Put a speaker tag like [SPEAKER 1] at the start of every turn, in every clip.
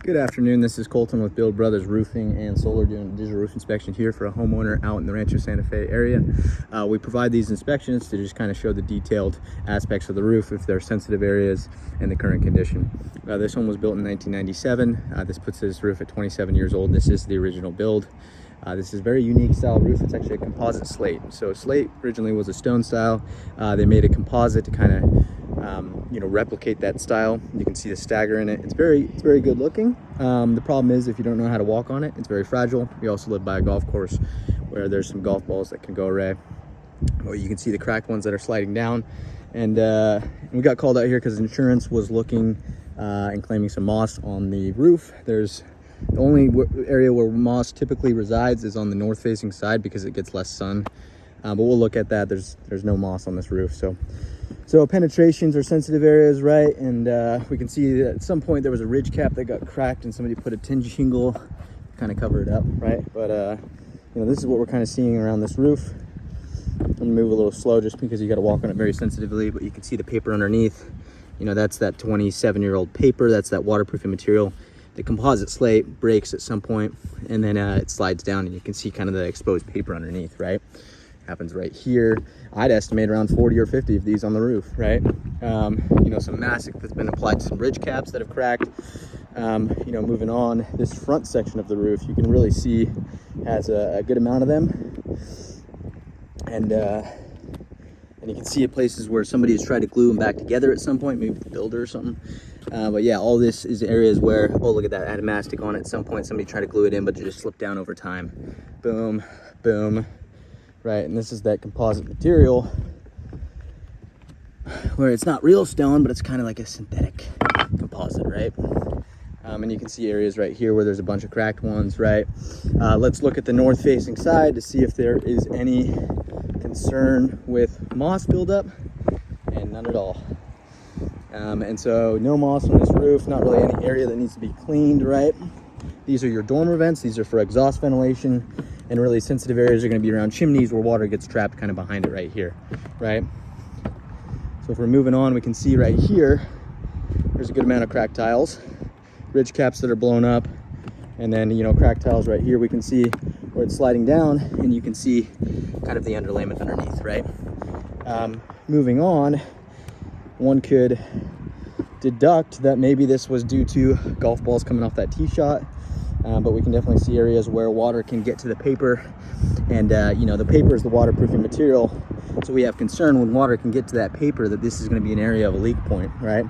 [SPEAKER 1] Good afternoon, this is Colton with Build Brothers Roofing and Solar doing a digital roof inspection here for a homeowner out in the Rancho Santa Fe area. We provide these inspections to just kind of show the detailed aspects of the roof, if there are sensitive areas, and the current condition. This home was built in 1997. This puts this roof at 27 years old. This is the original build. This is a very unique style roof. It's actually a composite slate. So slate originally was a stone style. They made a composite to kind of replicate that style. You can see the stagger in it. It's very good looking. The problem is if you don't know how to walk on it, it's very fragile. We also live by a golf course where there's some golf balls that can go awry. Well, you can see the cracked ones that are sliding down. And we got called out here because insurance was looking and claiming some moss on the roof. There's the only area where moss typically resides is on the north facing side because it gets less sun. But we'll look at that. There's no moss on this roof. So penetrations are sensitive areas, right? And we can see that at some point there was a ridge cap that got cracked and somebody put a tin shingle to kind of cover it up, right? But this is what we're kind of seeing around this roof. I'm gonna move a little slow just because you got to walk on it very sensitively, but you can see the paper underneath. That's that 27-year-old paper. That's that waterproofing material. The composite slate breaks at some point and then it slides down and you can see kind of the exposed paper underneath, right? Happens right here. I'd estimate around 40 or 50 of these on the roof, right? Some mastic that's been applied to some ridge caps that have cracked. Moving on, this front section of the roof, you can really see has a good amount of them. And you can see at places where somebody has tried to glue them back together at some point, maybe the builder or something. But yeah, all this is areas where, oh, look at that, had a mastic on it at some point. Somebody tried to glue it in, but it just slipped down over time. Boom, boom. Right, and this is that composite material where it's not real stone, but it's kind of like a synthetic composite, right? And you can see areas right here where there's a bunch of cracked ones, right? Let's look at the north facing side to see if there is any concern with moss buildup, and none at all. And so no moss on this roof, not really any area that needs to be cleaned, right? These are your dormer vents. These are for exhaust ventilation. And really sensitive areas are going to be around chimneys where water gets trapped kind of behind it right here, right? So if we're moving on, we can see right here, there's a good amount of cracked tiles, ridge caps that are blown up, and then, cracked tiles right here. We can see where it's sliding down and you can see kind of the underlayment underneath, right? Moving on, one could deduct that maybe this was due to golf balls coming off that tee shot. But we can definitely see areas where water can get to the paper, and the paper is the waterproofing material, so we have concern when water can get to that paper that this is going to be an area of a leak point, right?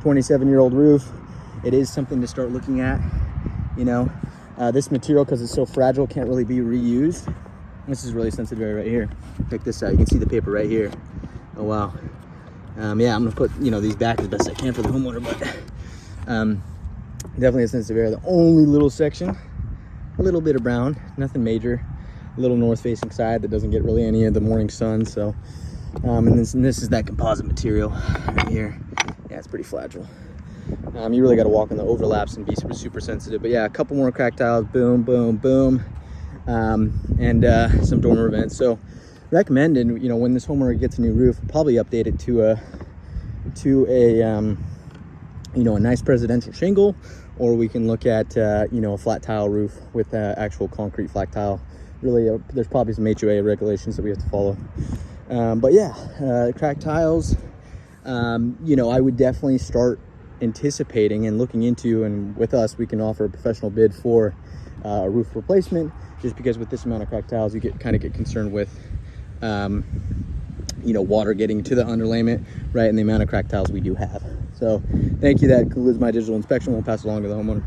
[SPEAKER 1] 27-year-old roof, it is something to start looking at. This material, because it's so fragile, can't really be reused. This is really sensitive area right here. Check this out, you can see the paper right here. Oh wow. I'm gonna put these back as best I can for the homeowner, but definitely a sensitive area. The only little section, a little bit of brown, nothing major. A little north facing side that doesn't get really any of the morning sun. So, and this is that composite material right here. Yeah, it's pretty fragile. You really got to walk on the overlaps and be super sensitive. But yeah, a couple more cracked tiles, boom, boom, boom, and some dormer vents. So recommended, when this homeowner gets a new roof, probably update it to a nice presidential shingle, or we can look at a flat tile roof with actual concrete flat tile. Really, there's probably some HOA regulations that we have to follow. But yeah, cracked tiles, I would definitely start anticipating and looking into, and with us we can offer a professional bid for a roof replacement, just because with this amount of cracked tiles you get concerned with water getting to the underlayment, right, and the amount of cracked tiles we do have. So thank you. That concludes my digital inspection. We'll pass it along to the homeowner.